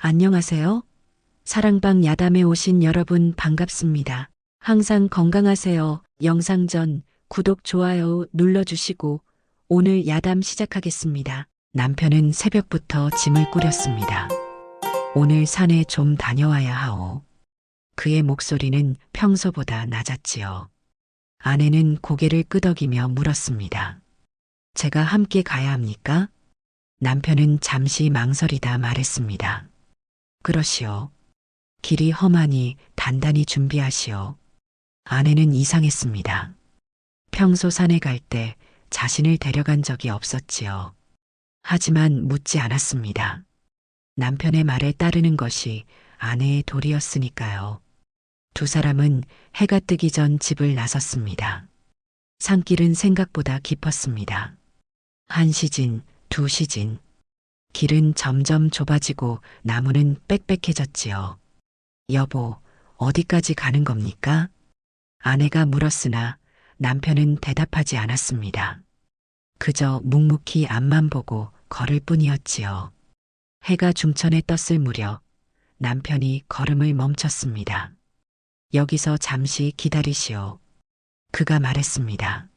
안녕하세요. 사랑방 야담에 오신 여러분 반갑습니다. 항상 건강하세요. 영상 전 구독, 좋아요 눌러주시고 오늘 야담 시작하겠습니다. 남편은 새벽부터 짐을 꾸렸습니다. 오늘 산에 좀 다녀와야 하오. 그의 목소리는 평소보다 낮았지요. 아내는 고개를 끄덕이며 물었습니다. 제가 함께 가야 합니까? 남편은 잠시 망설이다 말했습니다. 그러시오. 길이 험하니 단단히 준비하시오. 아내는 이상했습니다. 평소 산에 갈 때 자신을 데려간 적이 없었지요. 하지만 묻지 않았습니다. 남편의 말에 따르는 것이 아내의 도리였으니까요. 두 사람은 해가 뜨기 전 집을 나섰습니다. 산길은 생각보다 깊었습니다. 한 시진, 두 시진. 길은 점점 좁아지고 나무는 빽빽해졌지요. 여보, 어디까지 가는 겁니까? 아내가 물었으나 남편은 대답하지 않았습니다. 그저 묵묵히 앞만 보고 걸을 뿐이었지요. 해가 중천에 떴을 무렵 남편이 걸음을 멈췄습니다. 여기서 잠시 기다리시오. 그가 말했습니다.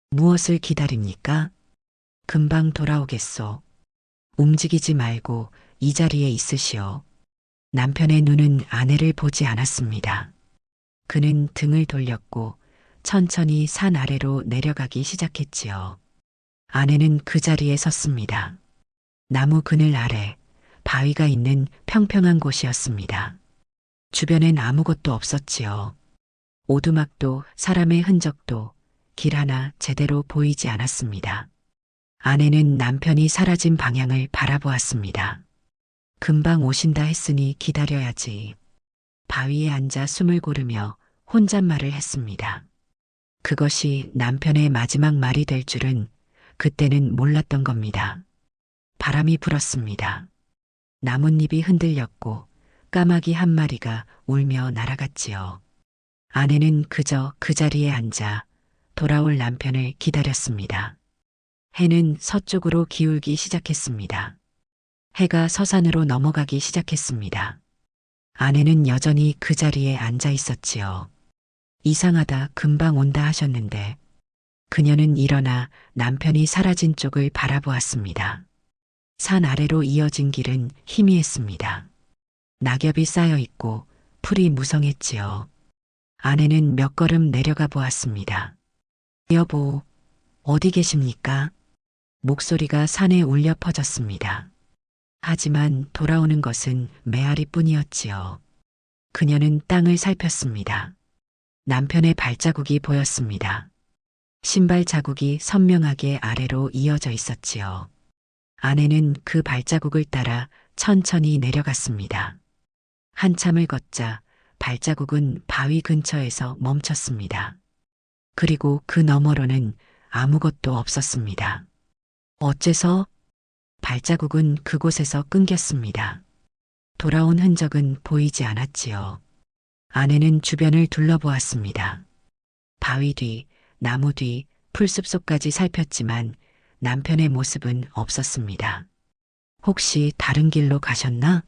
무엇을 기다립니까? 금방 돌아오겠소. 움직이지 말고 이 자리에 있으시오. 남편의 눈은 아내를 보지 않았습니다. 그는 등을 돌렸고 천천히 산 아래로 내려가기 시작했지요. 아내는 그 자리에 섰습니다. 나무 그늘 아래 바위가 있는 평평한 곳이었습니다. 주변엔 아무것도 없었지요. 오두막도 사람의 흔적도 길 하나 제대로 보이지 않았습니다. 아내는 남편이 사라진 방향을 바라보았습니다. 금방 오신다 했으니 기다려야지. 바위에 앉아 숨을 고르며 혼잣말을 했습니다. 그것이 남편의 마지막 말이 될 줄은 그때는 몰랐던 겁니다. 바람이 불었습니다. 나뭇잎이 흔들렸고 까마귀 한 마리가 울며 날아갔지요. 아내는 그저 그 자리에 앉아 돌아올 남편을 기다렸습니다. 해는 서쪽으로 기울기 시작했습니다. 해가 서산으로 넘어가기 시작했습니다. 아내는 여전히 그 자리에 앉아 있었지요. 이상하다, 금방 온다 하셨는데. 그녀는 일어나 남편이 사라진 쪽을 바라보았습니다. 산 아래로 이어진 길은 희미했습니다. 낙엽이 쌓여 있고 풀이 무성했지요. 아내는 몇 걸음 내려가 보았습니다. 여보, 어디 계십니까? 목소리가 산에 울려 퍼졌습니다. 하지만 돌아오는 것은 메아리뿐이었지요. 그녀는 땅을 살폈습니다. 남편의 발자국이 보였습니다. 신발 자국이 선명하게 아래로 이어져 있었지요. 아내는 그 발자국을 따라 천천히 내려갔습니다. 한참을 걷자 발자국은 바위 근처에서 멈췄습니다. 그리고 그 너머로는 아무것도 없었습니다. 어째서? 발자국은 그곳에서 끊겼습니다. 돌아온 흔적은 보이지 않았지요. 아내는 주변을 둘러보았습니다. 바위 뒤, 나무 뒤, 풀숲 속까지 살폈지만 남편의 모습은 없었습니다. 혹시 다른 길로 가셨나?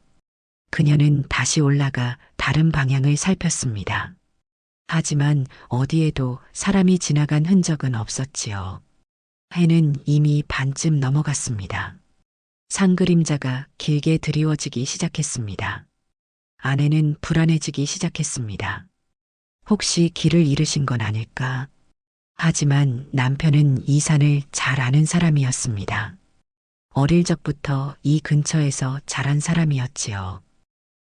그녀는 다시 올라가 다른 방향을 살폈습니다. 하지만 어디에도 사람이 지나간 흔적은 없었지요. 해는 이미 반쯤 넘어갔습니다. 산 그림자가 길게 드리워지기 시작했습니다. 아내는 불안해지기 시작했습니다. 혹시 길을 잃으신 건 아닐까? 하지만 남편은 이 산을 잘 아는 사람이었습니다. 어릴 적부터 이 근처에서 자란 사람이었지요.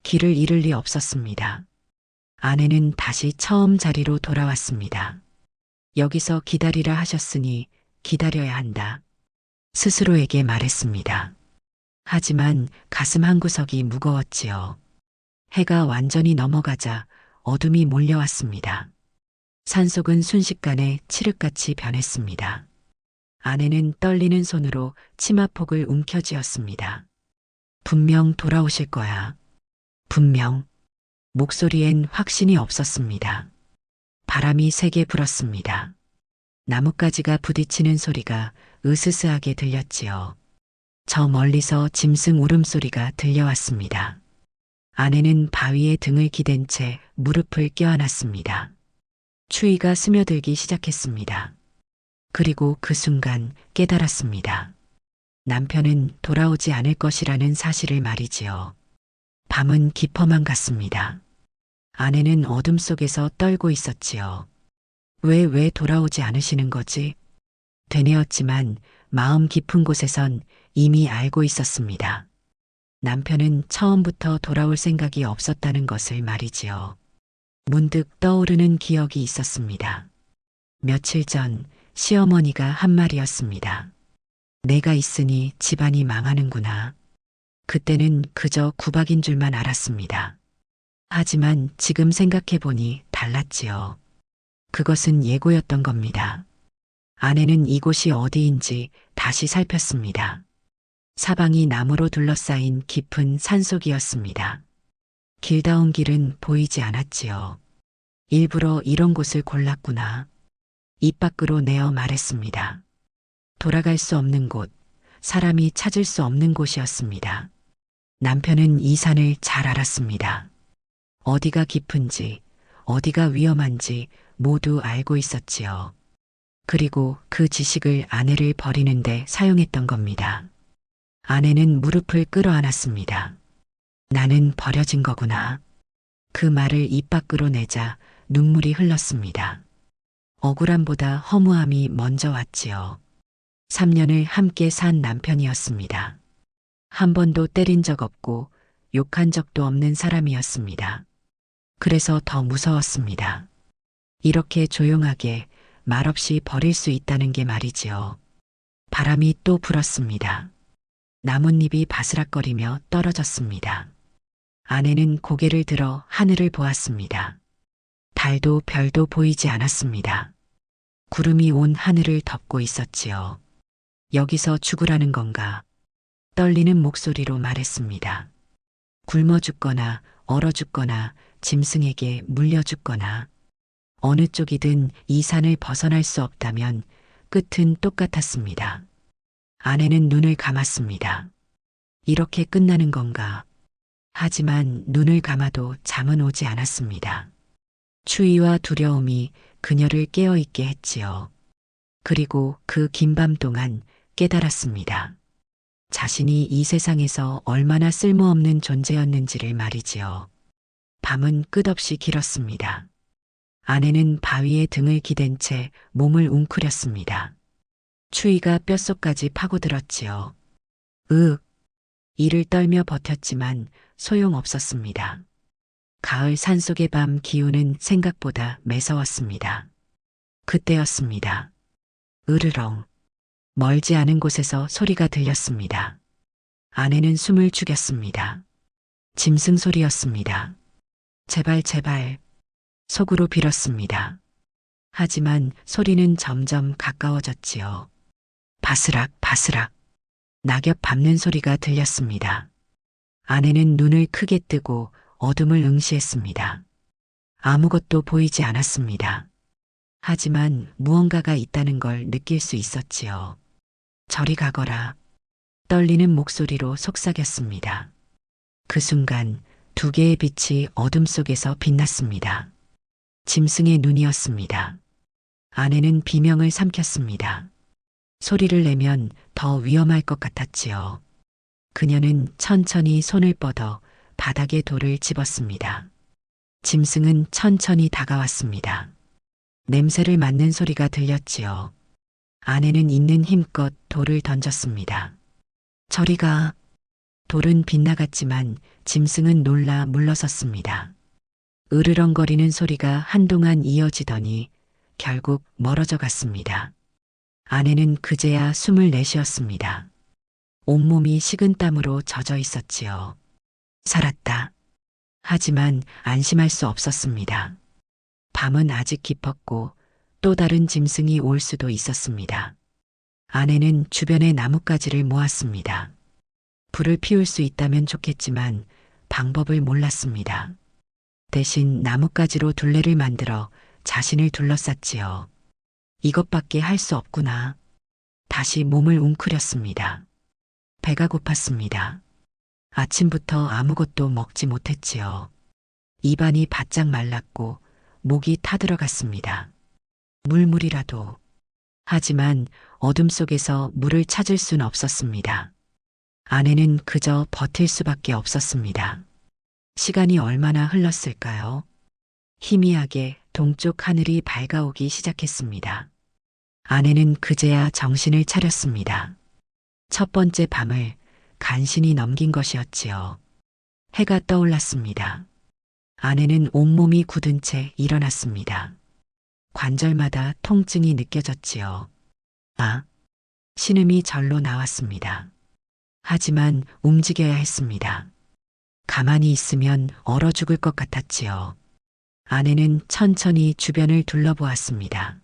길을 잃을 리 없었습니다. 아내는 다시 처음 자리로 돌아왔습니다. 여기서 기다리라 하셨으니 기다려야 한다. 스스로에게 말했습니다. 하지만 가슴 한구석이 무거웠지요. 해가 완전히 넘어가자 어둠이 몰려왔습니다. 산속은 순식간에 칠흑같이 변했습니다. 아내는 떨리는 손으로 치마폭을 움켜쥐었습니다. 분명 돌아오실 거야. 분명. 목소리엔 확신이 없었습니다. 바람이 세게 불었습니다. 나뭇가지가 부딪히는 소리가 으스스하게 들렸지요. 저 멀리서 짐승 울음소리가 들려왔습니다. 아내는 바위에 등을 기댄 채 무릎을 껴안았습니다. 추위가 스며들기 시작했습니다. 그리고 그 순간 깨달았습니다. 남편은 돌아오지 않을 것이라는 사실을 말이지요. 밤은 깊어만 갔습니다. 아내는 어둠 속에서 떨고 있었지요. 왜 돌아오지 않으시는 거지? 되뇌었지만 마음 깊은 곳에선 이미 알고 있었습니다. 남편은 처음부터 돌아올 생각이 없었다는 것을 말이지요. 문득 떠오르는 기억이 있었습니다. 며칠 전 시어머니가 한 말이었습니다. 내가 있으니 집안이 망하는구나. 그때는 그저 구박인 줄만 알았습니다. 하지만 지금 생각해보니 달랐지요. 그것은 예고였던 겁니다. 아내는 이곳이 어디인지 다시 살폈습니다. 사방이 나무로 둘러싸인 깊은 산속이었습니다. 길다운 길은 보이지 않았지요. 일부러 이런 곳을 골랐구나. 입 밖으로 내어 말했습니다. 돌아갈 수 없는 곳, 사람이 찾을 수 없는 곳이었습니다. 남편은 이 산을 잘 알았습니다. 어디가 깊은지, 어디가 위험한지 모두 알고 있었지요. 그리고 그 지식을 아내를 버리는데 사용했던 겁니다. 아내는 무릎을 끌어안았습니다. 나는 버려진 거구나. 그 말을 입 밖으로 내자 눈물이 흘렀습니다. 억울함보다 허무함이 먼저 왔지요. 3년을 함께 산 남편이었습니다. 한 번도 때린 적 없고 욕한 적도 없는 사람이었습니다. 그래서 더 무서웠습니다. 이렇게 조용하게 말없이 버릴 수 있다는 게 말이지요. 바람이 또 불었습니다. 나뭇잎이 바스락거리며 떨어졌습니다. 아내는 고개를 들어 하늘을 보았습니다. 달도 별도 보이지 않았습니다. 구름이 온 하늘을 덮고 있었지요. 여기서 죽으라는 건가? 떨리는 목소리로 말했습니다. 굶어 죽거나 얼어 죽거나 짐승에게 물려 죽거나 어느 쪽이든 이 산을 벗어날 수 없다면 끝은 똑같았습니다. 아내는 눈을 감았습니다. 이렇게 끝나는 건가? 하지만 눈을 감아도 잠은 오지 않았습니다. 추위와 두려움이 그녀를 깨어있게 했지요. 그리고 그 긴 밤 동안 깨달았습니다. 자신이 이 세상에서 얼마나 쓸모없는 존재였는지를 말이지요. 밤은 끝없이 길었습니다. 아내는 바위에 등을 기댄 채 몸을 웅크렸습니다. 추위가 뼛속까지 파고들었지요. 이를 떨며 버텼지만 소용없었습니다. 가을 산속의 밤 기운은 생각보다 매서웠습니다. 그때였습니다. 으르렁. 멀지 않은 곳에서 소리가 들렸습니다. 아내는 숨을 죽였습니다. 짐승 소리였습니다. 제발 제발. 속으로 빌었습니다. 하지만 소리는 점점 가까워졌지요. 바스락 바스락. 낙엽 밟는 소리가 들렸습니다. 아내는 눈을 크게 뜨고 어둠을 응시했습니다. 아무것도 보이지 않았습니다. 하지만 무언가가 있다는 걸 느낄 수 있었지요. 저리 가거라. 떨리는 목소리로 속삭였습니다. 그 순간 두 개의 빛이 어둠 속에서 빛났습니다. 짐승의 눈이었습니다. 아내는 비명을 삼켰습니다. 소리를 내면 더 위험할 것 같았지요. 그녀는 천천히 손을 뻗어 바닥에 돌을 집었습니다. 짐승은 천천히 다가왔습니다. 냄새를 맡는 소리가 들렸지요. 아내는 있는 힘껏 돌을 던졌습니다. 저리가. 돌은 빗나갔지만 짐승은 놀라 물러섰습니다. 으르렁거리는 소리가 한동안 이어지더니 결국 멀어져 갔습니다. 아내는 그제야 숨을 내쉬었습니다. 온몸이 식은땀으로 젖어 있었지요. 살았다. 하지만 안심할 수 없었습니다. 밤은 아직 깊었고 또 다른 짐승이 올 수도 있었습니다. 아내는 주변의 나뭇가지를 모았습니다. 불을 피울 수 있다면 좋겠지만 방법을 몰랐습니다. 대신 나뭇가지로 둘레를 만들어 자신을 둘러쌌지요. 이것밖에 할 수 없구나. 다시 몸을 웅크렸습니다. 배가 고팠습니다. 아침부터 아무것도 먹지 못했지요. 입안이 바짝 말랐고 목이 타들어갔습니다. 물이라도. 하지만 어둠 속에서 물을 찾을 순 없었습니다. 아내는 그저 버틸 수밖에 없었습니다. 시간이 얼마나 흘렀을까요? 희미하게 동쪽 하늘이 밝아오기 시작했습니다. 아내는 그제야 정신을 차렸습니다. 첫 번째 밤을 간신히 넘긴 것이었지요. 해가 떠올랐습니다. 아내는 온몸이 굳은 채 일어났습니다. 관절마다 통증이 느껴졌지요. 아, 신음이 절로 나왔습니다. 하지만 움직여야 했습니다. 가만히 있으면 얼어 죽을 것 같았지요. 아내는 천천히 주변을 둘러보았습니다.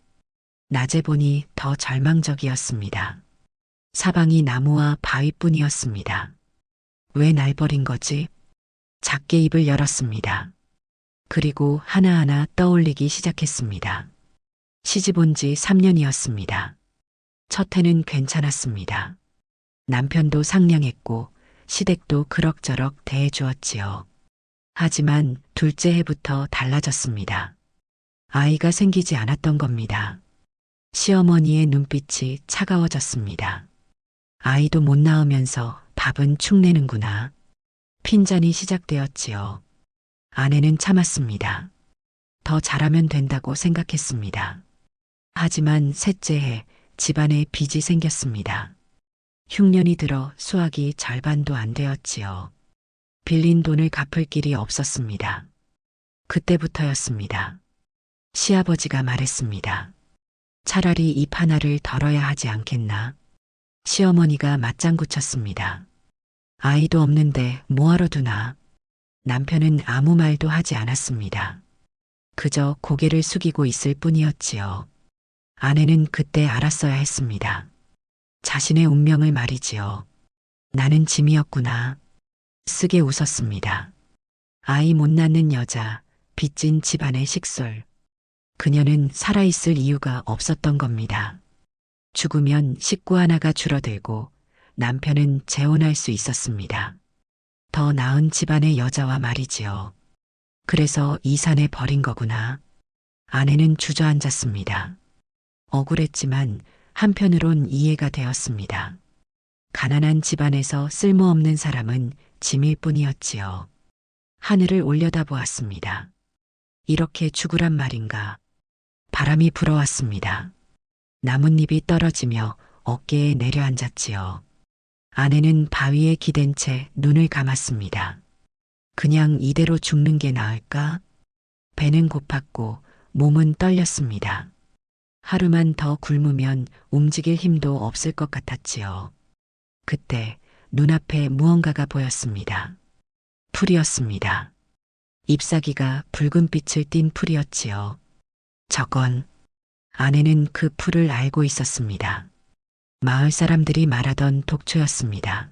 낮에 보니 더 절망적이었습니다. 사방이 나무와 바위뿐이었습니다. 왜 날 버린 거지? 작게 입을 열었습니다. 그리고 하나하나 떠올리기 시작했습니다. 시집 온 지 3년이었습니다. 첫 해는 괜찮았습니다. 남편도 상냥했고 시댁도 그럭저럭 대해주었지요. 하지만 둘째 해부터 달라졌습니다. 아이가 생기지 않았던 겁니다. 시어머니의 눈빛이 차가워졌습니다. 아이도 못 낳으면서 밥은 축내는구나. 핀잔이 시작되었지요. 아내는 참았습니다. 더 잘하면 된다고 생각했습니다. 하지만 셋째 해 집안에 빚이 생겼습니다. 흉년이 들어 수확이 절반도 안 되었지요. 빌린 돈을 갚을 길이 없었습니다. 그때부터였습니다. 시아버지가 말했습니다. 차라리 입 하나를 덜어야 하지 않겠나? 시어머니가 맞장구 쳤습니다. 아이도 없는데 뭐하러 두나? 남편은 아무 말도 하지 않았습니다. 그저 고개를 숙이고 있을 뿐이었지요. 아내는 그때 알았어야 했습니다. 자신의 운명을 말이지요. 나는 짐이었구나. 쓰게 웃었습니다. 아이 못 낳는 여자, 빚진 집안의 식솔. 그녀는 살아있을 이유가 없었던 겁니다. 죽으면 식구 하나가 줄어들고 남편은 재혼할 수 있었습니다. 더 나은 집안의 여자와 말이지요. 그래서 이 산에 버린 거구나. 아내는 주저앉았습니다. 억울했지만 한편으론 이해가 되었습니다. 가난한 집안에서 쓸모없는 사람은 짐일 뿐이었지요. 하늘을 올려다보았습니다. 이렇게 죽으란 말인가. 바람이 불어왔습니다. 나뭇잎이 떨어지며 어깨에 내려앉았지요. 아내는 바위에 기댄 채 눈을 감았습니다. 그냥 이대로 죽는 게 나을까? 배는 고팠고 몸은 떨렸습니다. 하루만 더 굶으면 움직일 힘도 없을 것 같았지요. 그때 눈앞에 무언가가 보였습니다. 풀이었습니다. 잎사귀가 붉은 빛을 띤 풀이었지요. 저건 아내는 그 풀을 알고 있었습니다. 마을 사람들이 말하던 독초였습니다.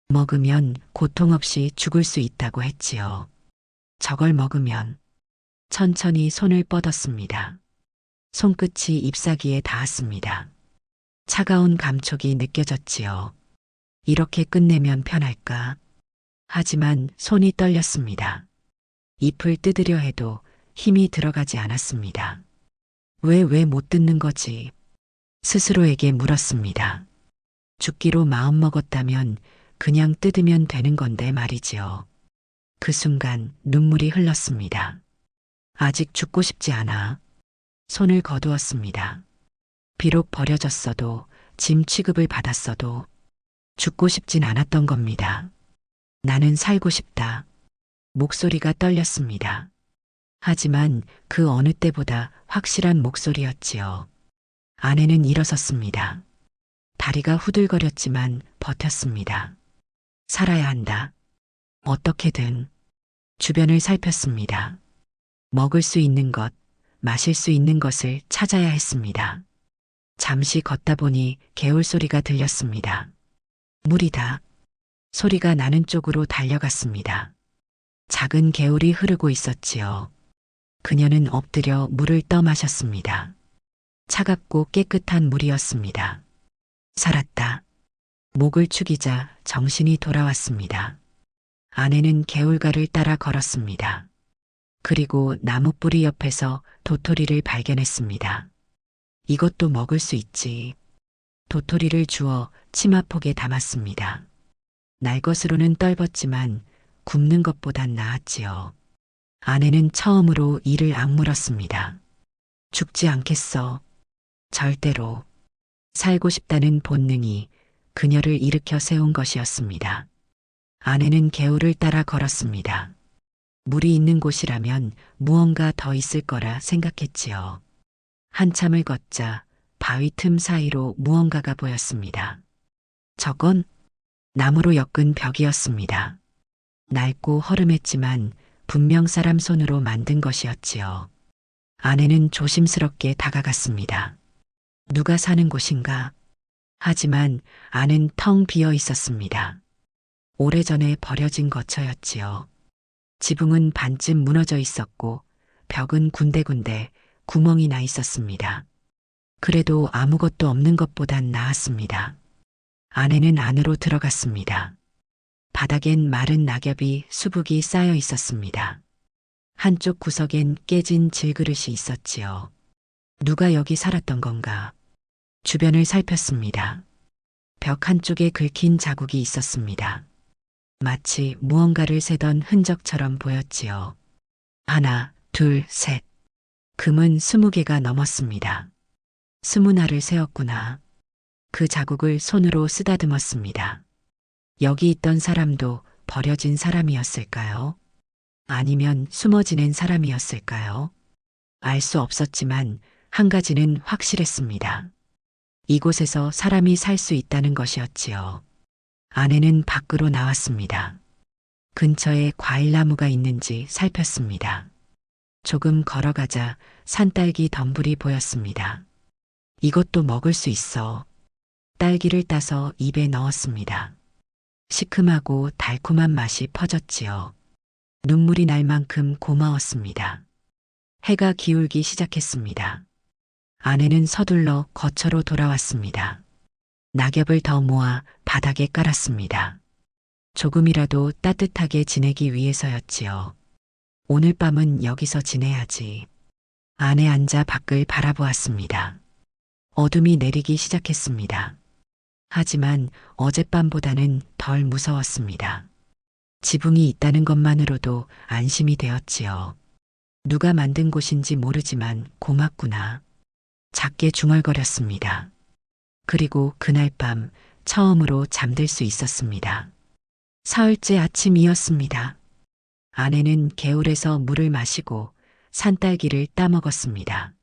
먹으면 고통 없이 죽을 수 있다고 했지요. 저걸 먹으면 천천히 손을 뻗었습니다. 손끝이 잎사귀에 닿았습니다. 차가운 감촉이 느껴졌지요. 이렇게 끝내면 편할까? 하지만 손이 떨렸습니다. 잎을 뜯으려 해도 힘이 들어가지 않았습니다. 왜 못 뜯는 거지? 스스로에게 물었습니다. 죽기로 마음먹었다면 그냥 뜯으면 되는 건데 말이지요. 그 순간 눈물이 흘렀습니다. 아직 죽고 싶지 않아. 손을 거두었습니다. 비록 버려졌어도 짐 취급을 받았어도 죽고 싶진 않았던 겁니다. 나는 살고 싶다. 목소리가 떨렸습니다. 하지만 그 어느 때보다 확실한 목소리였지요. 아내는 일어섰습니다. 다리가 후들거렸지만 버텼습니다. 살아야 한다. 어떻게든. 주변을 살폈습니다. 먹을 수 있는 것, 마실 수 있는 것을 찾아야 했습니다. 잠시 걷다 보니 개울 소리가 들렸습니다. 물이다. 소리가 나는 쪽으로 달려갔습니다. 작은 개울이 흐르고 있었지요. 그녀는 엎드려 물을 떠마셨습니다. 차갑고 깨끗한 물이었습니다. 살았다. 목을 축이자 정신이 돌아왔습니다. 아내는 개울가를 따라 걸었습니다. 그리고 나무 뿌리 옆에서 도토리를 발견했습니다. 이것도 먹을 수 있지. 도토리를 주워 치마폭에 담았습니다. 날 것으로는 떫었지만 굽는 것보단 나았지요. 아내는 처음으로 이를 악물었습니다. 죽지 않겠어. 절대로. 살고 싶다는 본능이 그녀를 일으켜 세운 것이었습니다. 아내는 개울을 따라 걸었습니다. 물이 있는 곳이라면 무언가 더 있을 거라 생각했지요. 한참을 걷자 바위 틈 사이로 무언가가 보였습니다. 저건 나무로 엮은 벽이었습니다. 낡고 허름했지만 분명 사람 손으로 만든 것이었지요. 아내는 조심스럽게 다가갔습니다. 누가 사는 곳인가? 하지만 안은 텅 비어 있었습니다. 오래전에 버려진 거처였지요. 지붕은 반쯤 무너져 있었고 벽은 군데군데 구멍이 나 있었습니다. 그래도 아무것도 없는 것보단 나았습니다. 아내는 안으로 들어갔습니다. 바닥엔 마른 낙엽이 수북이 쌓여 있었습니다. 한쪽 구석엔 깨진 질그릇이 있었지요. 누가 여기 살았던 건가? 주변을 살폈습니다. 벽 한쪽에 긁힌 자국이 있었습니다. 마치 무언가를 세던 흔적처럼 보였지요. 하나, 둘, 셋. 금은 20개가 넘었습니다. 20알을 세었구나. 그 자국을 손으로 쓰다듬었습니다. 여기 있던 사람도 버려진 사람이었을까요? 아니면 숨어 지낸 사람이었을까요? 알 수 없었지만 한 가지는 확실했습니다. 이곳에서 사람이 살 수 있다는 것이었지요. 아내는 밖으로 나왔습니다. 근처에 과일나무가 있는지 살폈습니다. 조금 걸어가자 산딸기 덤불이 보였습니다. 이것도 먹을 수 있어. 딸기를 따서 입에 넣었습니다. 시큼하고 달콤한 맛이 퍼졌지요. 눈물이 날 만큼 고마웠습니다. 해가 기울기 시작했습니다. 아내는 서둘러 거처로 돌아왔습니다. 낙엽을 더 모아 바닥에 깔았습니다. 조금이라도 따뜻하게 지내기 위해서였지요. 오늘 밤은 여기서 지내야지. 안에 앉아 밖을 바라보았습니다. 어둠이 내리기 시작했습니다. 하지만 어젯밤보다는 덜 무서웠습니다. 지붕이 있다는 것만으로도 안심이 되었지요. 누가 만든 곳인지 모르지만 고맙구나. 작게 중얼거렸습니다. 그리고 그날 밤 처음으로 잠들 수 있었습니다. 사흘째 아침이었습니다. 아내는 개울에서 물을 마시고 산딸기를 따먹었습니다.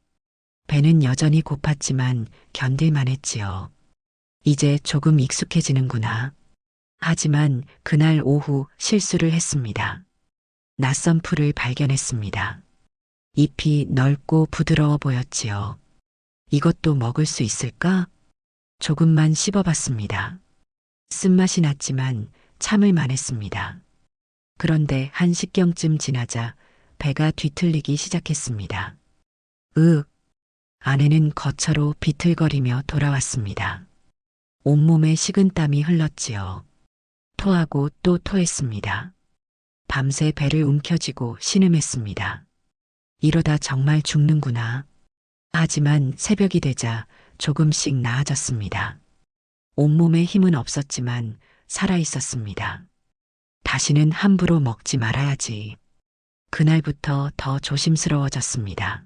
배는 여전히 고팠지만 견딜만 했지요. 이제 조금 익숙해지는구나. 하지만 그날 오후 실수를 했습니다. 낯선 풀을 발견했습니다. 잎이 넓고 부드러워 보였지요. 이것도 먹을 수 있을까? 조금만 씹어봤습니다. 쓴맛이 났지만 참을 만했습니다. 그런데 한 식경쯤 지나자 배가 뒤틀리기 시작했습니다. 아내는 거처로 비틀거리며 돌아왔습니다. 온몸에 식은땀이 흘렀지요. 토하고 또 토했습니다. 밤새 배를 움켜쥐고 신음했습니다. 이러다 정말 죽는구나. 하지만 새벽이 되자 조금씩 나아졌습니다. 온몸에 힘은 없었지만 살아있었습니다. 다시는 함부로 먹지 말아야지. 그날부터 더 조심스러워졌습니다.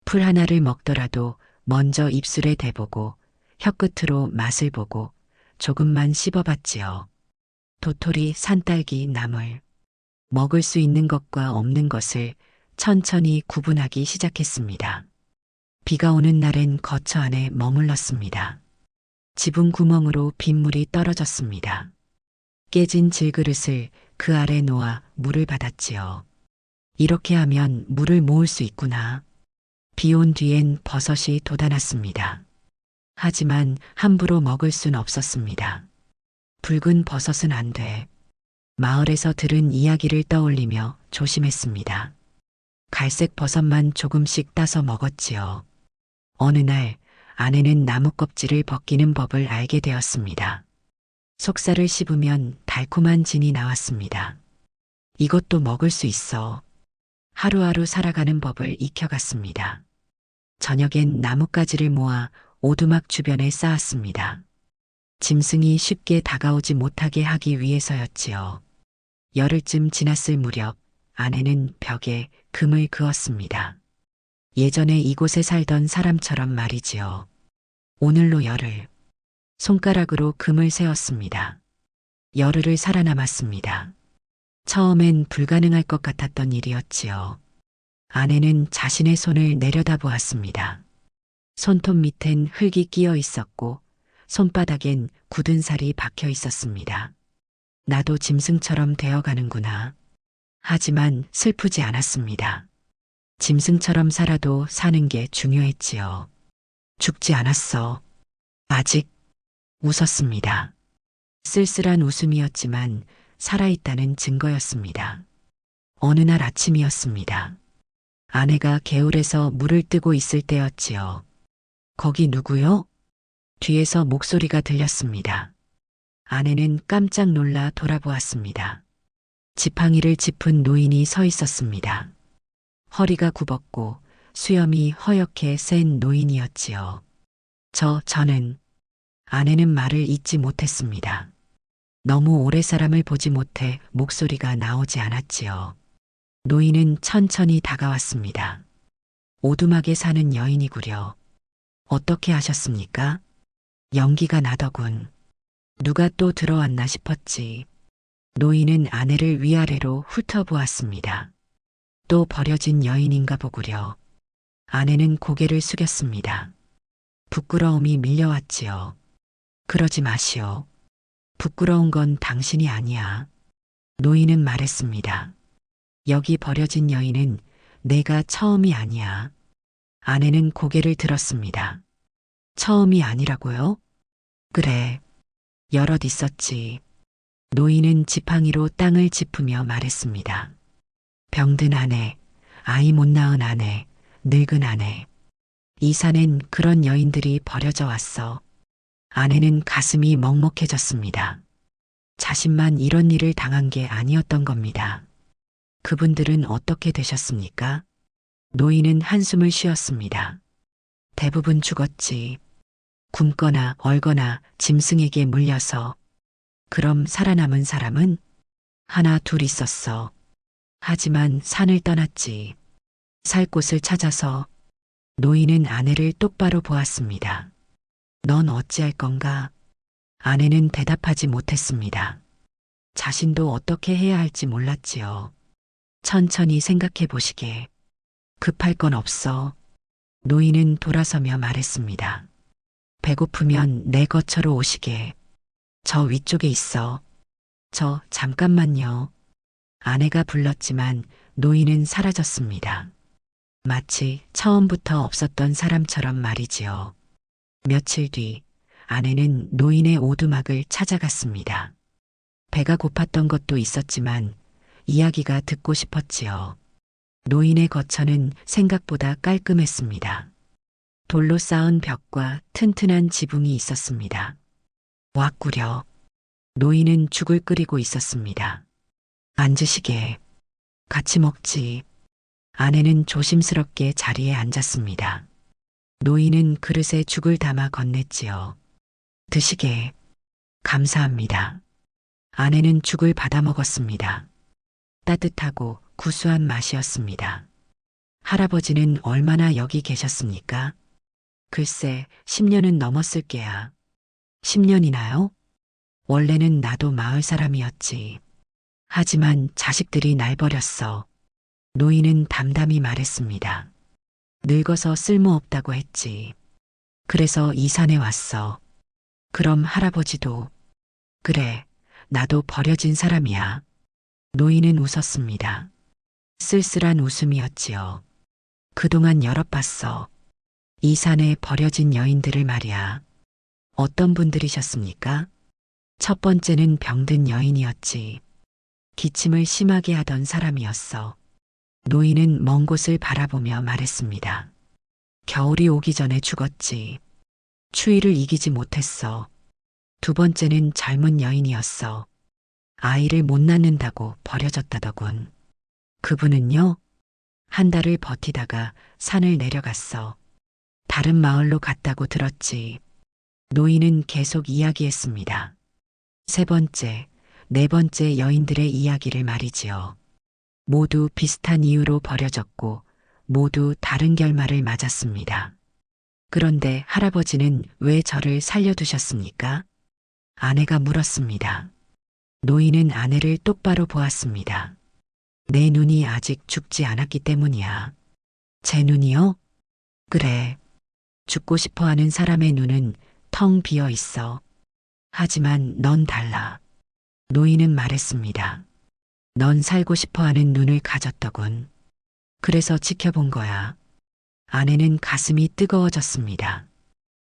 풀 하나를 먹더라도 먼저 입술에 대보고 혀끝으로 맛을 보고 조금만 씹어봤지요. 도토리, 산딸기, 나물. 먹을 수 있는 것과 없는 것을 천천히 구분하기 시작했습니다. 비가 오는 날엔 거처 안에 머물렀습니다. 지붕 구멍으로 빗물이 떨어졌습니다. 깨진 질그릇을 그 아래 놓아 물을 받았지요. 이렇게 하면 물을 모을 수 있구나. 비 온 뒤엔 버섯이 돋아났습니다. 하지만 함부로 먹을 순 없었습니다. 붉은 버섯은 안 돼. 마을에서 들은 이야기를 떠올리며 조심했습니다. 갈색 버섯만 조금씩 따서 먹었지요. 어느 날 아내는 나무 껍질을 벗기는 법을 알게 되었습니다. 속살을 씹으면 달콤한 진이 나왔습니다. 이것도 먹을 수 있어. 하루하루 살아가는 법을 익혀갔습니다. 저녁엔 나뭇가지를 모아 오두막 주변에 쌓았습니다. 짐승이 쉽게 다가오지 못하게 하기 위해서였지요. 열흘쯤 지났을 무렵 아내는 벽에 금을 그었습니다. 예전에 이곳에 살던 사람처럼 말이지요. 오늘로 열흘. 손가락으로 금을 세었습니다. 열흘을 살아남았습니다. 처음엔 불가능할 것 같았던 일이었지요. 아내는 자신의 손을 내려다보았습니다. 손톱 밑엔 흙이 끼어 있었고 손바닥엔 굳은 살이 박혀 있었습니다. 나도 짐승처럼 되어가는구나. 하지만 슬프지 않았습니다. 짐승처럼 살아도 사는 게 중요했지요. 죽지 않았어. 아직. 웃었습니다. 쓸쓸한 웃음이었지만 살아있다는 증거였습니다. 어느 날 아침이었습니다. 아내가 개울에서 물을 뜨고 있을 때였지요. 거기 누구요? 뒤에서 목소리가 들렸습니다. 아내는 깜짝 놀라 돌아보았습니다. 지팡이를 짚은 노인이 서 있었습니다. 허리가 굽었고 수염이 허옇게 센 노인이었지요. 저는 아내는 말을 잇지 못했습니다. 너무 오래 사람을 보지 못해 목소리가 나오지 않았지요. 노인은 천천히 다가왔습니다. 오두막에 사는 여인이구려. 어떻게 하셨습니까? 연기가 나더군. 누가 또 들어왔나 싶었지. 노인은 아내를 위아래로 훑어보았습니다. 또 버려진 여인인가 보구려. 아내는 고개를 숙였습니다. 부끄러움이 밀려왔지요. 그러지 마시오. 부끄러운 건 당신이 아니야. 노인은 말했습니다. 여기 버려진 여인은 내가 처음이 아니야. 아내는 고개를 들었습니다. 처음이 아니라고요? 그래. 여럿 있었지. 노인은 지팡이로 땅을 짚으며 말했습니다. 병든 아내, 아이 못 낳은 아내, 늙은 아내. 이 산엔 그런 여인들이 버려져 왔어. 아내는 가슴이 먹먹해졌습니다. 자신만 이런 일을 당한 게 아니었던 겁니다. 그분들은 어떻게 되셨습니까? 노인은 한숨을 쉬었습니다. 대부분 죽었지. 굶거나 얼거나 짐승에게 물려서. 그럼 살아남은 사람은? 하나 둘 있었어. 하지만 산을 떠났지. 살 곳을 찾아서. 노인은 아내를 똑바로 보았습니다. 넌 어찌할 건가? 아내는 대답하지 못했습니다. 자신도 어떻게 해야 할지 몰랐지요. 천천히 생각해 보시게. 급할 건 없어. 노인은 돌아서며 말했습니다. 배고프면 내 거처로 오시게. 저 위쪽에 있어. 잠깐만요. 아내가 불렀지만 노인은 사라졌습니다. 마치 처음부터 없었던 사람처럼 말이지요. 며칠 뒤 아내는 노인의 오두막을 찾아갔습니다. 배가 고팠던 것도 있었지만 이야기가 듣고 싶었지요. 노인의 거처는 생각보다 깔끔했습니다. 돌로 쌓은 벽과 튼튼한 지붕이 있었습니다. 왔구려. 노인은 죽을 끓이고 있었습니다. 앉으시게. 같이 먹지. 아내는 조심스럽게 자리에 앉았습니다. 노인은 그릇에 죽을 담아 건넸지요. 드시게. 감사합니다. 아내는 죽을 받아 먹었습니다. 따뜻하고 구수한 맛이었습니다. 할아버지는 얼마나 여기 계셨습니까? 글쎄, 10년은 넘었을 게야. 10년이나요? 원래는 나도 마을 사람이었지. 하지만 자식들이 날 버렸어. 노인은 담담히 말했습니다. 늙어서 쓸모없다고 했지. 그래서 이 산에 왔어. 그럼 할아버지도. 그래, 나도 버려진 사람이야. 노인은 웃었습니다. 쓸쓸한 웃음이었지요. 그동안 여럿 봤어. 이 산에 버려진 여인들을 말이야. 어떤 분들이셨습니까? 첫 번째는 병든 여인이었지. 기침을 심하게 하던 사람이었어. 노인은 먼 곳을 바라보며 말했습니다. 겨울이 오기 전에 죽었지. 추위를 이기지 못했어. 두 번째는 젊은 여인이었어. 아이를 못 낳는다고 버려졌다더군. 그분은요? 한 달을 버티다가 산을 내려갔어. 다른 마을로 갔다고 들었지. 노인은 계속 이야기했습니다. 세 번째, 네 번째 여인들의 이야기를 말이지요. 모두 비슷한 이유로 버려졌고 모두 다른 결말을 맞았습니다. 그런데 할아버지는 왜 저를 살려두셨습니까? 아내가 물었습니다. 노인은 아내를 똑바로 보았습니다. 내 눈이 아직 죽지 않았기 때문이야. 제 눈이요? 그래. 죽고 싶어 하는 사람의 눈은 텅 비어 있어. 하지만 넌 달라. 노인은 말했습니다. 넌 살고 싶어 하는 눈을 가졌더군. 그래서 지켜본 거야. 아내는 가슴이 뜨거워졌습니다.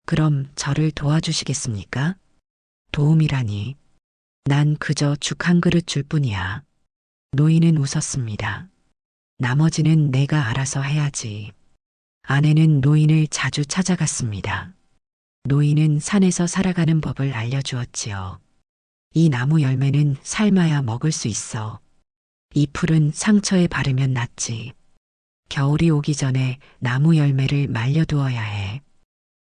그럼 저를 도와주시겠습니까? 도움이라니. 난 그저 죽 한 그릇 줄 뿐이야. 노인은 웃었습니다. 나머지는 내가 알아서 해야지. 아내는 노인을 자주 찾아갔습니다. 노인은 산에서 살아가는 법을 알려주었지요. 이 나무 열매는 삶아야 먹을 수 있어. 이 풀은 상처에 바르면 낫지. 겨울이 오기 전에 나무 열매를 말려두어야 해.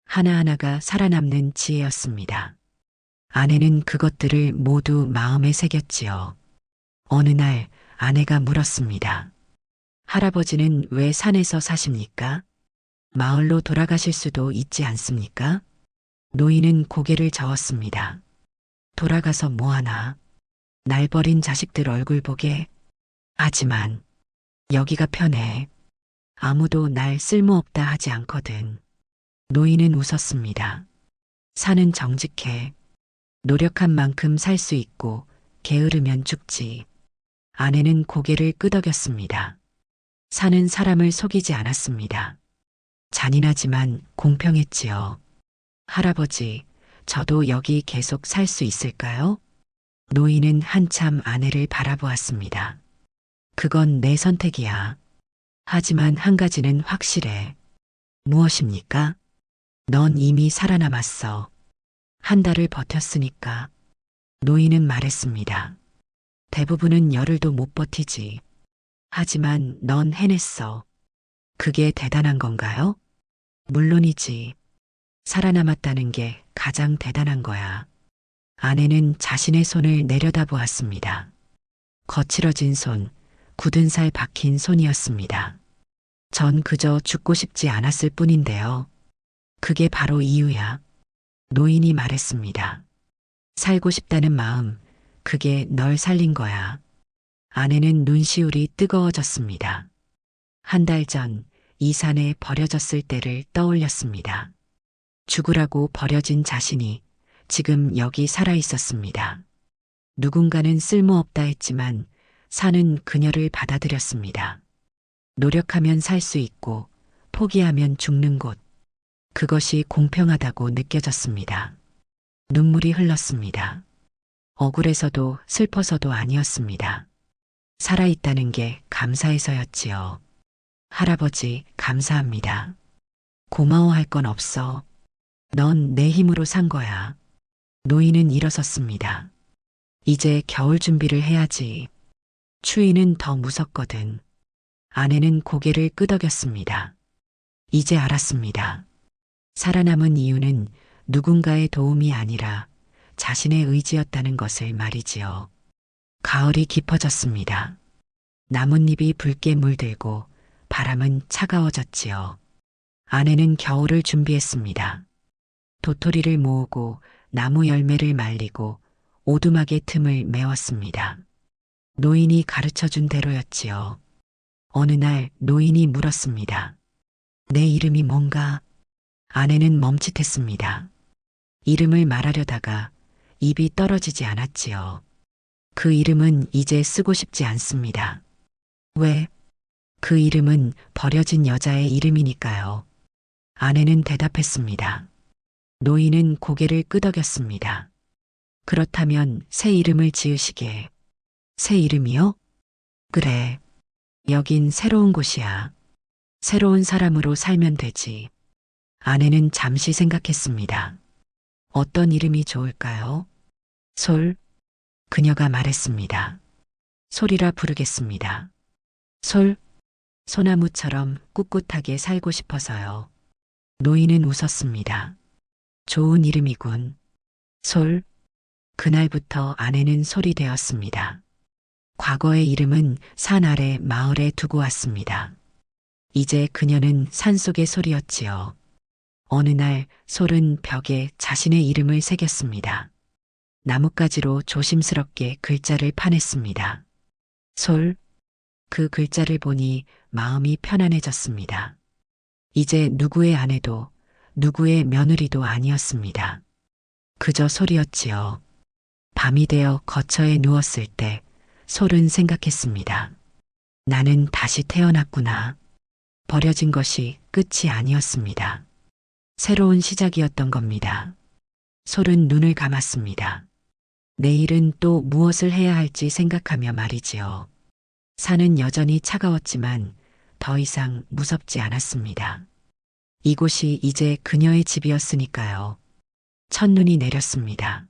하나하나가 살아남는 지혜였습니다. 아내는 그것들을 모두 마음에 새겼지요. 어느 날 아내가 물었습니다. 할아버지는 왜 산에서 사십니까? 마을로 돌아가실 수도 있지 않습니까? 노인은 고개를 저었습니다. 돌아가서 뭐하나? 날 버린 자식들 얼굴 보게. 하지만 여기가 편해. 아무도 날 쓸모없다 하지 않거든. 노인은 웃었습니다. 산은 정직해. 노력한 만큼 살 수 있고 게으르면 죽지. 아내는 고개를 끄덕였습니다. 산은 사람을 속이지 않았습니다. 잔인하지만 공평했지요. 할아버지, 저도 여기 계속 살 수 있을까요? 노인은 한참 아내를 바라보았습니다. 그건 내 선택이야. 하지만 한 가지는 확실해. 무엇입니까? 넌 이미 살아남았어. 한 달을 버텼으니까. 노인은 말했습니다. 대부분은 열흘도 못 버티지. 하지만 넌 해냈어. 그게 대단한 건가요? 물론이지. 살아남았다는 게 가장 대단한 거야. 아내는 자신의 손을 내려다보았습니다. 거칠어진 손, 굳은 살 박힌 손이었습니다. 전 그저 죽고 싶지 않았을 뿐인데요. 그게 바로 이유야. 노인이 말했습니다. 살고 싶다는 마음, 그게 널 살린 거야. 아내는 눈시울이 뜨거워졌습니다. 한 달 전 이 산에 버려졌을 때를 떠올렸습니다. 죽으라고 버려진 자신이 지금 여기 살아 있었습니다. 누군가는 쓸모없다 했지만 산은 그녀를 받아들였습니다. 노력하면 살 수 있고 포기하면 죽는 곳. 그것이 공평하다고 느껴졌습니다. 눈물이 흘렀습니다. 억울해서도 슬퍼서도 아니었습니다. 살아있다는 게 감사해서였지요. 할아버지, 감사합니다. 고마워할 건 없어. 넌 내 힘으로 산 거야. 노인은 일어섰습니다. 이제 겨울 준비를 해야지. 추위는 더 무섭거든. 아내는 고개를 끄덕였습니다. 이제 알았습니다. 살아남은 이유는 누군가의 도움이 아니라 자신의 의지였다는 것을 말이지요. 가을이 깊어졌습니다. 나뭇잎이 붉게 물들고 바람은 차가워졌지요. 아내는 겨울을 준비했습니다. 도토리를 모으고 나무 열매를 말리고 오두막의 틈을 메웠습니다. 노인이 가르쳐준 대로였지요. 어느 날 노인이 물었습니다. 내 이름이 뭔가? 아내는 멈칫했습니다. 이름을 말하려다가 입이 떨어지지 않았지요. 그 이름은 이제 쓰고 싶지 않습니다. 왜? 그 이름은 버려진 여자의 이름이니까요. 아내는 대답했습니다. 노인은 고개를 끄덕였습니다. 그렇다면 새 이름을 지으시게. 새 이름이요? 그래. 여긴 새로운 곳이야. 새로운 사람으로 살면 되지. 아내는 잠시 생각했습니다. 어떤 이름이 좋을까요? 솔? 그녀가 말했습니다. 솔이라 부르겠습니다. 솔, 소나무처럼 꿋꿋하게 살고 싶어서요. 노인은 웃었습니다. 좋은 이름이군. 솔. 그날부터 아내는 솔이 되었습니다. 과거의 이름은 산 아래 마을에 두고 왔습니다. 이제 그녀는 산속의 솔이었지요. 어느 날 솔은 벽에 자신의 이름을 새겼습니다. 나뭇가지로 조심스럽게 글자를 파냈습니다. 솔. 그 글자를 보니 마음이 편안해졌습니다. 이제 누구의 아내도 누구의 며느리도 아니었습니다. 그저 솔이었지요. 밤이 되어 거처에 누웠을 때 솔은 생각했습니다. 나는 다시 태어났구나. 버려진 것이 끝이 아니었습니다. 새로운 시작이었던 겁니다. 솔은 눈을 감았습니다. 내일은 또 무엇을 해야 할지 생각하며 말이지요. 산은 여전히 차가웠지만 더 이상 무섭지 않았습니다. 이곳이 이제 그녀의 집이었으니까요. 첫눈이 내렸습니다.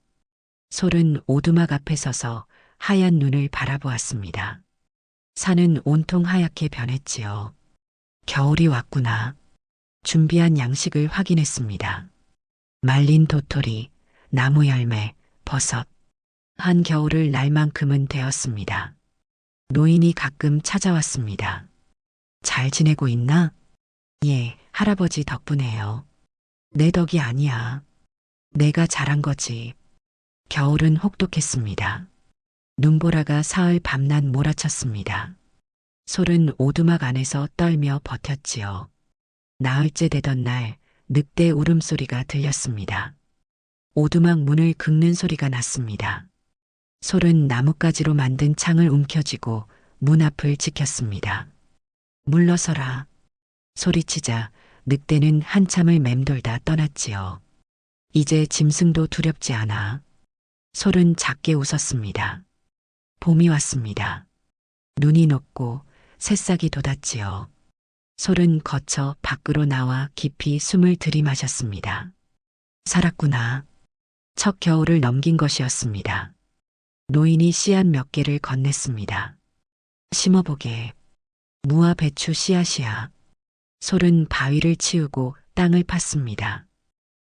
솔은 오두막 앞에 서서 하얀 눈을 바라보았습니다. 산은 온통 하얗게 변했지요. 겨울이 왔구나. 준비한 양식을 확인했습니다. 말린 도토리, 나무 열매, 버섯. 한 겨울을 날 만큼은 되었습니다. 노인이 가끔 찾아왔습니다. 잘 지내고 있나? 예, 할아버지 덕분에요. 내 덕이 아니야. 내가 잘한 거지. 겨울은 혹독했습니다. 눈보라가 사흘 밤낮 몰아쳤습니다. 솔은 오두막 안에서 떨며 버텼지요. 나흘째 되던 날 늑대 울음소리가 들렸습니다. 오두막 문을 긁는 소리가 났습니다. 솔은 나뭇가지로 만든 창을 움켜쥐고 문 앞을 지켰습니다. 물러서라. 소리치자 늑대는 한참을 맴돌다 떠났지요. 이제 짐승도 두렵지 않아. 솔은 작게 웃었습니다. 봄이 왔습니다. 눈이 녹고 새싹이 돋았지요. 솔은 거쳐 밖으로 나와 깊이 숨을 들이마셨습니다. 살았구나. 첫 겨울을 넘긴 것이었습니다. 노인이 씨앗 몇 개를 건넸습니다. 심어보게. 무와 배추 씨앗이야. 솔은 바위를 치우고 땅을 팠습니다.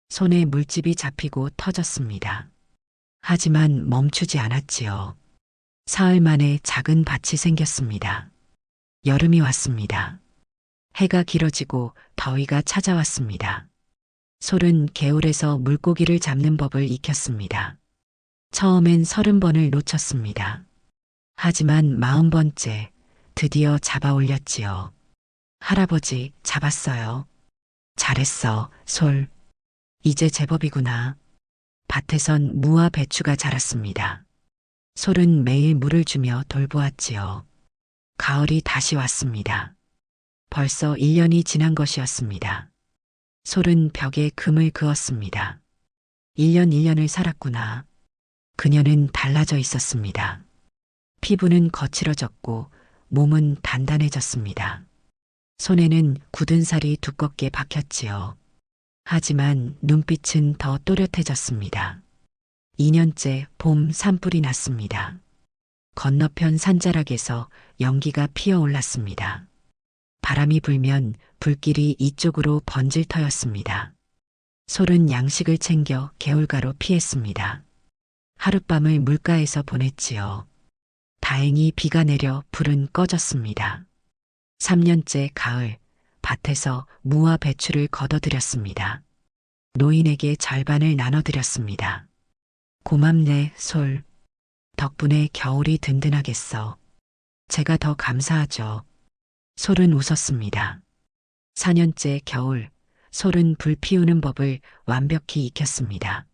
손에 물집이 잡히고 터졌습니다. 하지만 멈추지 않았지요. 사흘 만에 작은 밭이 생겼습니다. 여름이 왔습니다. 해가 길어지고 더위가 찾아왔습니다. 솔은 개울에서 물고기를 잡는 법을 익혔습니다. 처음엔 30번을 놓쳤습니다. 하지만 40번째 드디어 잡아 올렸지요. 할아버지, 잡았어요. 잘했어, 솔. 이제 제법이구나. 밭에선 무와 배추가 자랐습니다. 솔은 매일 물을 주며 돌보았지요. 가을이 다시 왔습니다. 벌써 1년이 지난 것이었습니다. 솔은 벽에 금을 그었습니다. 1년을 살았구나. 그녀는 달라져 있었습니다. 피부는 거칠어졌고 몸은 단단해졌습니다. 손에는 굳은 살이 두껍게 박혔지요. 하지만 눈빛은 더 또렷해졌습니다. 2년째 봄 산불이 났습니다. 건너편 산자락에서 연기가 피어올랐습니다. 바람이 불면 불길이 이쪽으로 번질 터였습니다. 솔은 양식을 챙겨 개울가로 피했습니다. 하룻밤을 물가에서 보냈지요. 다행히 비가 내려 불은 꺼졌습니다. 3년째 가을, 밭에서 무와 배추를 걷어들였습니다. 노인에게 절반을 나눠드렸습니다. 고맙네, 솔. 덕분에 겨울이 든든하겠어. 제가 더 감사하죠. 솔은 웃었습니다. 4년째 겨울, 솔은 불 피우는 법을 완벽히 익혔습니다.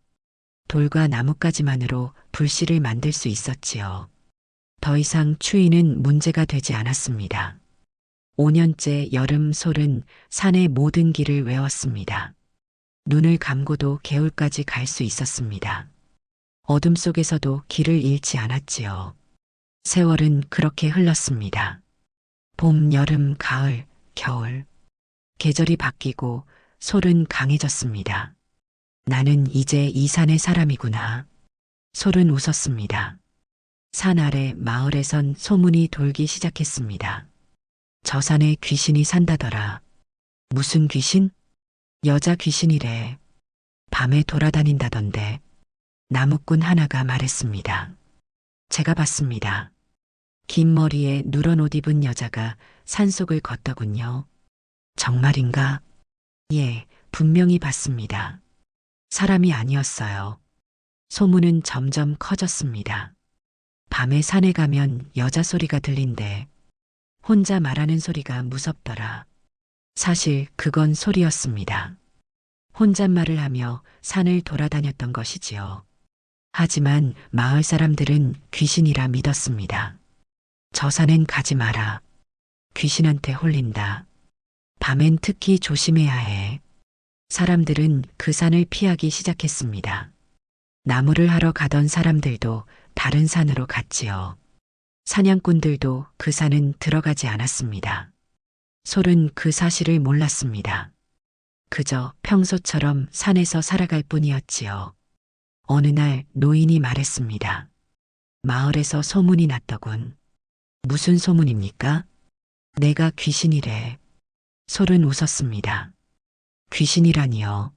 돌과 나뭇가지만으로 불씨를 만들 수 있었지요. 더 이상 추위는 문제가 되지 않았습니다. 5년째 여름 솔은 산의 모든 길을 외웠습니다. 눈을 감고도 개울까지 갈 수 있었습니다. 어둠 속에서도 길을 잃지 않았지요. 세월은 그렇게 흘렀습니다. 봄, 여름, 가을, 겨울. 계절이 바뀌고 솔은 강해졌습니다. 나는 이제 이 산의 사람이구나. 솔은 웃었습니다. 산 아래 마을에선 소문이 돌기 시작했습니다. 저 산에 귀신이 산다더라. 무슨 귀신? 여자 귀신이래. 밤에 돌아다닌다던데. 나무꾼 하나가 말했습니다. 제가 봤습니다. 긴 머리에 누런 옷 입은 여자가 산속을 걷더군요. 정말인가? 예, 분명히 봤습니다. 사람이 아니었어요. 소문은 점점 커졌습니다. 밤에 산에 가면 여자 소리가 들린대. 혼자 말하는 소리가 무섭더라. 사실 그건 소리였습니다. 혼잣말을 하며 산을 돌아다녔던 것이지요. 하지만 마을 사람들은 귀신이라 믿었습니다. 저 산엔 가지 마라. 귀신한테 홀린다. 밤엔 특히 조심해야 해. 사람들은 그 산을 피하기 시작했습니다. 나무를 하러 가던 사람들도 다른 산으로 갔지요. 사냥꾼들도 그 산은 들어가지 않았습니다. 솔은 그 사실을 몰랐습니다. 그저 평소처럼 산에서 살아갈 뿐이었지요. 어느 날 노인이 말했습니다. 마을에서 소문이 났더군. 무슨 소문입니까? 내가 귀신이래. 솔은 웃었습니다. 귀신이라니요.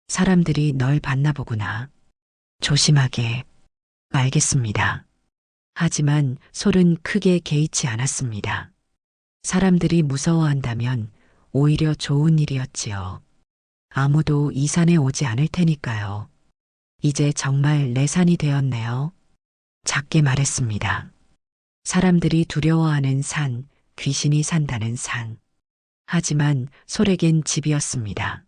사람들이 널 봤나 보구나. 조심하게. 알겠습니다. 하지만 솔은 크게 개의치 않았습니다. 사람들이 무서워한다면 오히려 좋은 일이었지요. 아무도 이 산에 오지 않을 테니까요. 이제 정말 내 산이 되었네요. 작게 말했습니다. 사람들이 두려워하는 산, 귀신이 산다는 산. 하지만 솔에겐 집이었습니다.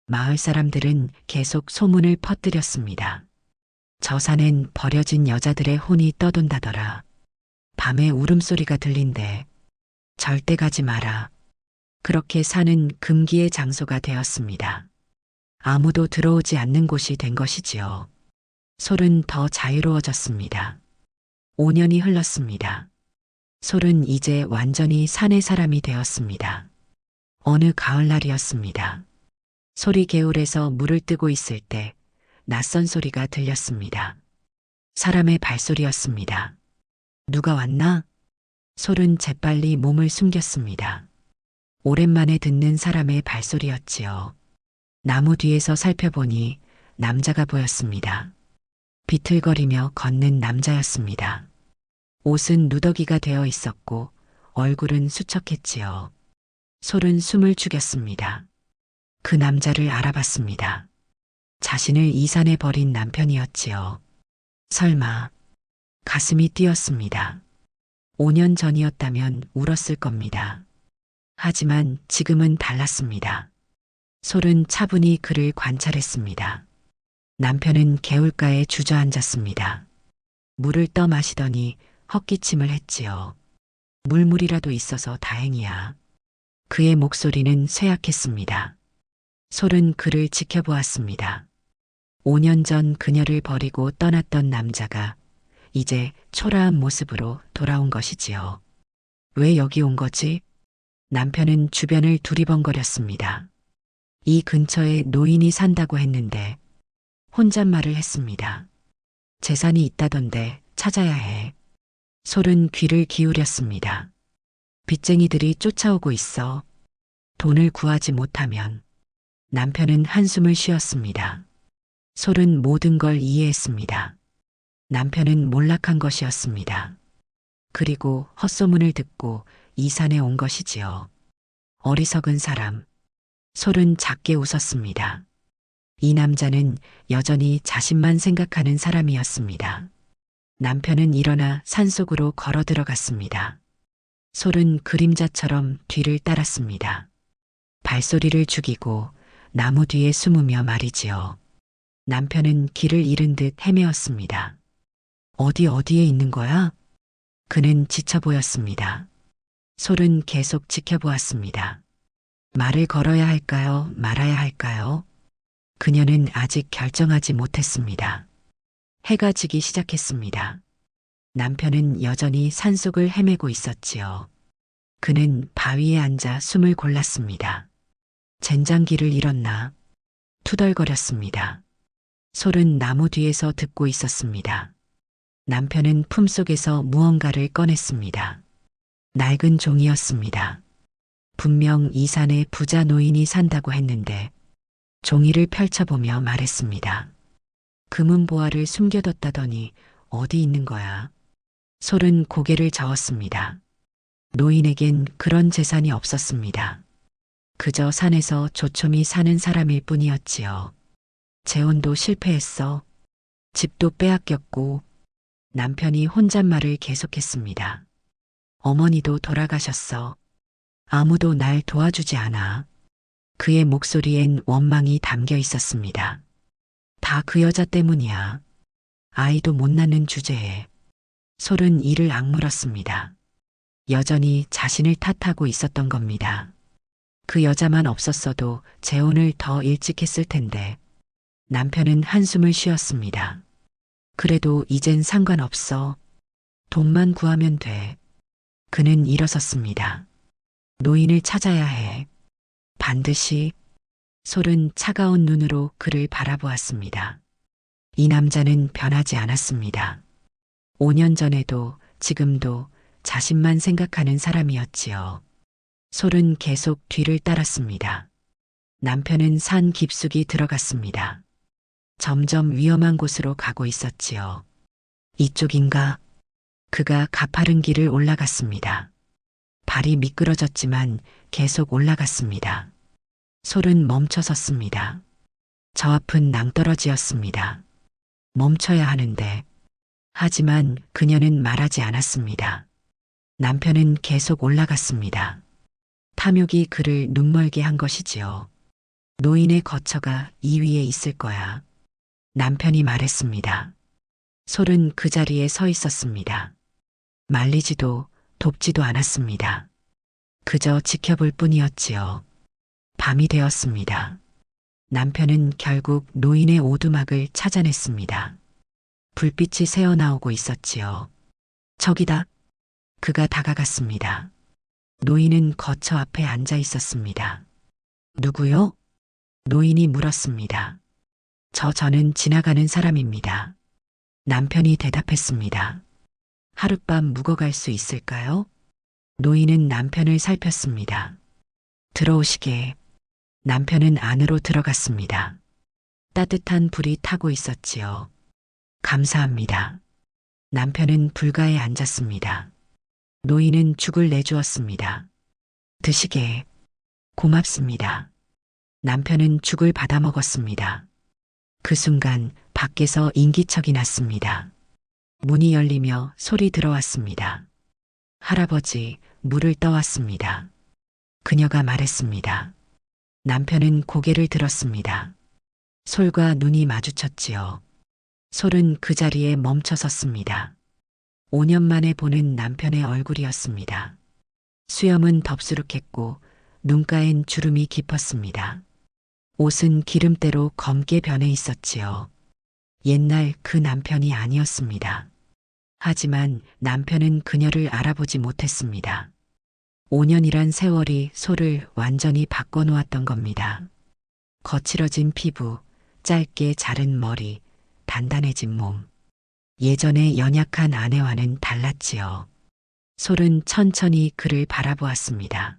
마을 사람들은 계속 소문을 퍼뜨렸습니다. 저 산엔 버려진 여자들의 혼이 떠돈다더라. 밤에 울음소리가 들린대. 절대 가지 마라. 그렇게 산은 금기의 장소가 되었습니다. 아무도 들어오지 않는 곳이 된 것이지요. 솔은 더 자유로워졌습니다. 5년이 흘렀습니다. 솔은 이제 완전히 산의 사람이 되었습니다. 어느 가을날이었습니다. 솔이 개울에서 물을 뜨고 있을 때 낯선 소리가 들렸습니다. 사람의 발소리였습니다. 누가 왔나? 솔은 재빨리 몸을 숨겼습니다. 오랜만에 듣는 사람의 발소리였지요. 나무 뒤에서 살펴보니 남자가 보였습니다. 비틀거리며 걷는 남자였습니다. 옷은 누더기가 되어 있었고 얼굴은 수척했지요. 솔은 숨을 죽였습니다. 그 남자를 알아봤습니다. 자신을 이 산에 버린 남편이었지요. 설마. 가슴이 뛰었습니다. 5년 전이었다면 울었을 겁니다. 하지만 지금은 달랐습니다. 솔은 차분히 그를 관찰했습니다. 남편은 개울가에 주저앉았습니다. 물을 떠 마시더니 헛기침을 했지요. 물물이라도 있어서 다행이야. 그의 목소리는 쇠약했습니다. 솔은 그를 지켜보았습니다. 5년 전 그녀를 버리고 떠났던 남자가 이제 초라한 모습으로 돌아온 것이지요. 왜 여기 온 거지? 남편은 주변을 두리번거렸습니다. 이 근처에 노인이 산다고 했는데 혼잣말을 했습니다. 재산이 있다던데 찾아야 해. 솔은 귀를 기울였습니다. 빚쟁이들이 쫓아오고 있어. 돈을 구하지 못하면. 남편은 한숨을 쉬었습니다. 솔은 모든 걸 이해했습니다. 남편은 몰락한 것이었습니다. 그리고 헛소문을 듣고 이 산에 온 것이지요. 어리석은 사람. 솔은 작게 웃었습니다. 이 남자는 여전히 자신만 생각하는 사람이었습니다. 남편은 일어나 산속으로 걸어 들어갔습니다. 솔은 그림자처럼 뒤를 따랐습니다. 발소리를 죽이고 나무 뒤에 숨으며 말이지요. 남편은 길을 잃은 듯 헤매었습니다. 어디에 있는 거야? 그는 지쳐 보였습니다. 솔은 계속 지켜보았습니다. 말을 걸어야 할까요? 말아야 할까요? 그녀는 아직 결정하지 못했습니다. 해가 지기 시작했습니다. 남편은 여전히 산속을 헤매고 있었지요. 그는 바위에 앉아 숨을 골랐습니다. 젠장기를 잃었나? 투덜거렸습니다. 솔은 나무 뒤에서 듣고 있었습니다. 남편은 품속에서 무언가를 꺼냈습니다. 낡은 종이였습니다. 분명 이 산에 부자 노인이 산다고 했는데 종이를 펼쳐보며 말했습니다. 금은보화를 숨겨뒀다더니 어디 있는 거야? 솔은 고개를 저었습니다. 노인에겐 그런 재산이 없었습니다. 그저 산에서 조촐히 사는 사람일 뿐이었지요. 재혼도 실패했어. 집도 빼앗겼고 남편이 혼잣말을 계속했습니다. 어머니도 돌아가셨어. 아무도 날 도와주지 않아. 그의 목소리엔 원망이 담겨 있었습니다. 다 그 여자 때문이야. 아이도 못 낳는 주제에. 솔은 이를 악물었습니다. 여전히 자신을 탓하고 있었던 겁니다. 그 여자만 없었어도 재혼을 더 일찍 했을 텐데. 남편은 한숨을 쉬었습니다. 그래도 이젠 상관없어. 돈만 구하면 돼. 그는 일어섰습니다. 노인을 찾아야 해. 반드시. 솔은 차가운 눈으로 그를 바라보았습니다. 이 남자는 변하지 않았습니다. 5년 전에도 지금도 자신만 생각하는 사람이었지요. 솔은 계속 뒤를 따랐습니다. 남편은 산 깊숙이 들어갔습니다. 점점 위험한 곳으로 가고 있었지요. 이쪽인가? 그가 가파른 길을 올라갔습니다. 발이 미끄러졌지만 계속 올라갔습니다. 솔은 멈춰 섰습니다. 저 앞은 낭떠러지였습니다. 멈춰야 하는데. 하지만 그녀는 말하지 않았습니다. 남편은 계속 올라갔습니다. 탐욕이 그를 눈멀게 한 것이지요. 노인의 거처가 이 위에 있을 거야. 남편이 말했습니다. 솔은 그 자리에 서 있었습니다. 말리지도 돕지도 않았습니다. 그저 지켜볼 뿐이었지요. 밤이 되었습니다. 남편은 결국 노인의 오두막을 찾아냈습니다. 불빛이 새어나오고 있었지요. 저기다. 그가 다가갔습니다. 노인은 거처 앞에 앉아 있었습니다. 누구요? 노인이 물었습니다. 저는 지나가는 사람입니다. 남편이 대답했습니다. 하룻밤 묵어갈 수 있을까요? 노인은 남편을 살폈습니다. 들어오시게. 남편은 안으로 들어갔습니다. 따뜻한 불이 타고 있었지요. 감사합니다. 남편은 불가에 앉았습니다. 노인은 죽을 내주었습니다. 드시게. 고맙습니다. 남편은 죽을 받아 먹었습니다. 그 순간 밖에서 인기척이 났습니다. 문이 열리며 솔이 들어왔습니다. 할아버지, 물을 떠왔습니다. 그녀가 말했습니다. 남편은 고개를 들었습니다. 솔과 눈이 마주쳤지요. 솔은 그 자리에 멈춰 섰습니다. 5년 만에 보는 남편의 얼굴이었습니다. 수염은 덥수룩했고 눈가엔 주름이 깊었습니다. 옷은 기름때로 검게 변해 있었지요. 옛날 그 남편이 아니었습니다. 하지만 남편은 그녀를 알아보지 못했습니다. 5년이란 세월이 솔을 완전히 바꿔놓았던 겁니다. 거칠어진 피부, 짧게 자른 머리, 단단해진 몸. 예전의 연약한 아내와는 달랐지요. 솔은 천천히 그를 바라보았습니다.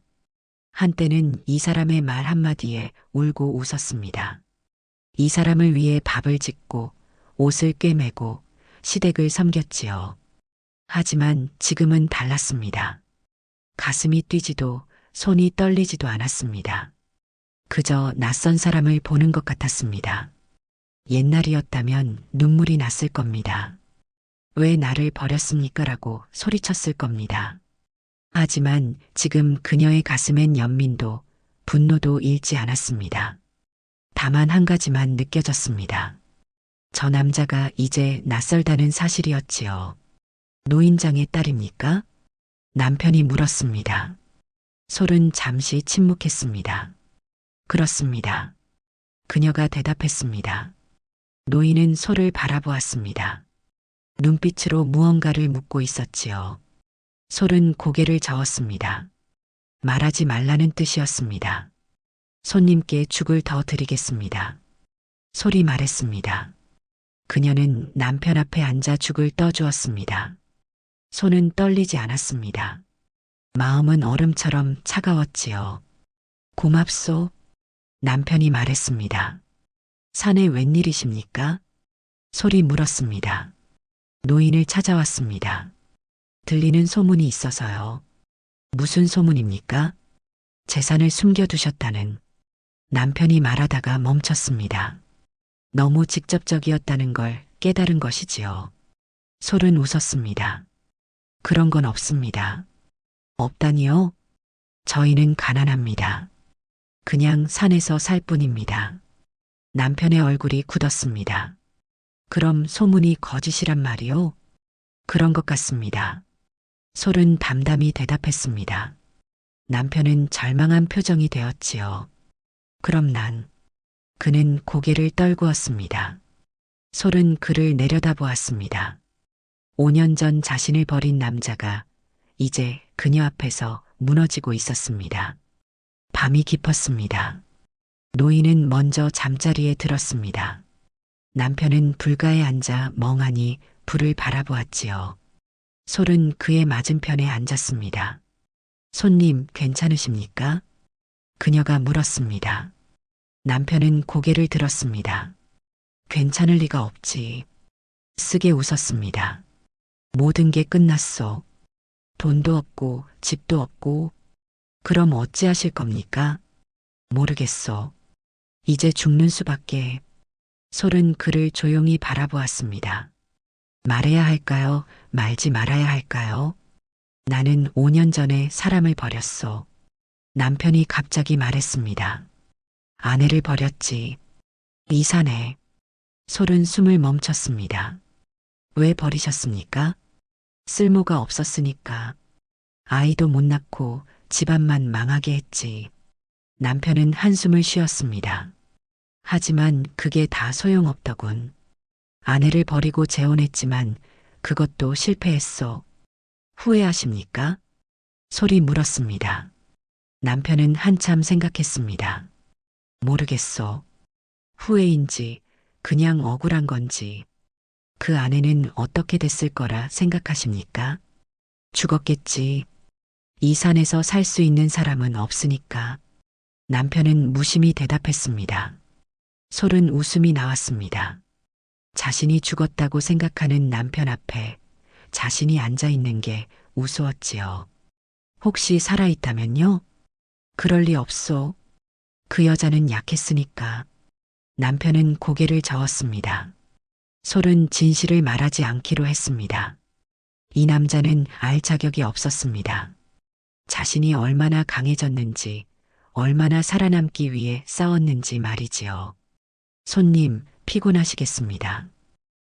한때는 이 사람의 말 한마디에 울고 웃었습니다. 이 사람을 위해 밥을 짓고 옷을 꿰매고 시댁을 섬겼지요. 하지만 지금은 달랐습니다. 가슴이 뛰지도 손이 떨리지도 않았습니다. 그저 낯선 사람을 보는 것 같았습니다. 옛날이었다면 눈물이 났을 겁니다. 왜 나를 버렸습니까? 라고 소리쳤을 겁니다. 하지만 지금 그녀의 가슴엔 연민도 분노도 잃지 않았습니다. 다만 한 가지만 느껴졌습니다. 저 남자가 이제 낯설다는 사실이었지요. 노인장의 딸입니까? 남편이 물었습니다. 솔은 잠시 침묵했습니다. 그렇습니다. 그녀가 대답했습니다. 노인은 솔을 바라보았습니다. 눈빛으로 무언가를 묻고 있었지요. 솔은 고개를 저었습니다. 말하지 말라는 뜻이었습니다. 손님께 죽을 더 드리겠습니다. 솔이 말했습니다. 그녀는 남편 앞에 앉아 죽을 떠주었습니다. 손은 떨리지 않았습니다. 마음은 얼음처럼 차가웠지요. 고맙소. 남편이 말했습니다. 산에 웬일이십니까? 소리 물었습니다. 노인을 찾아왔습니다. 들리는 소문이 있어서요. 무슨 소문입니까? 재산을 숨겨두셨다는. 남편이 말하다가 멈췄습니다. 너무 직접적이었다는 걸 깨달은 것이지요. 솔은 웃었습니다. 그런 건 없습니다. 없다니요? 저희는 가난합니다. 그냥 산에서 살 뿐입니다. 남편의 얼굴이 굳었습니다. 그럼 소문이 거짓이란 말이요? 그런 것 같습니다. 솔은 담담히 대답했습니다. 남편은 절망한 표정이 되었지요. 그럼 그는 고개를 떨구었습니다. 솔은 그를 내려다보았습니다. 5년 전 자신을 버린 남자가 이제 그녀 앞에서 무너지고 있었습니다. 밤이 깊었습니다. 노인은 먼저 잠자리에 들었습니다. 남편은 불가에 앉아 멍하니 불을 바라보았지요. 솔은 그의 맞은편에 앉았습니다. 손님, 괜찮으십니까? 그녀가 물었습니다. 남편은 고개를 들었습니다. 괜찮을 리가 없지. 쓰게 웃었습니다. 모든 게 끝났소. 돈도 없고 집도 없고. 그럼 어찌하실 겁니까? 모르겠소. 이제 죽는 수밖에. 솔은 그를 조용히 바라보았습니다. 말해야 할까요? 말지 말아야 할까요? 나는 5년 전에 사람을 버렸소. 남편이 갑자기 말했습니다. 아내를 버렸지. 이 산에. 솔은 숨을 멈췄습니다. 왜 버리셨습니까? 쓸모가 없었으니까. 아이도 못 낳고 집안만 망하게 했지. 남편은 한숨을 쉬었습니다. 하지만 그게 다 소용없더군. 아내를 버리고 재혼했지만 그것도 실패했소. 후회하십니까? 솔이 물었습니다. 남편은 한참 생각했습니다. 모르겠소. 후회인지 그냥 억울한 건지. 그 아내는 어떻게 됐을 거라 생각하십니까? 죽었겠지. 이 산에서 살 수 있는 사람은 없으니까. 남편은 무심히 대답했습니다. 솔은 웃음이 나왔습니다. 자신이 죽었다고 생각하는 남편 앞에 자신이 앉아 있는 게 우스웠지요. 혹시 살아있다면요? 그럴 리 없소. 그 여자는 약했으니까. 남편은 고개를 저었습니다. 솔은 진실을 말하지 않기로 했습니다. 이 남자는 알 자격이 없었습니다. 자신이 얼마나 강해졌는지, 얼마나 살아남기 위해 싸웠는지 말이지요. 손님, 피곤하시겠습니다.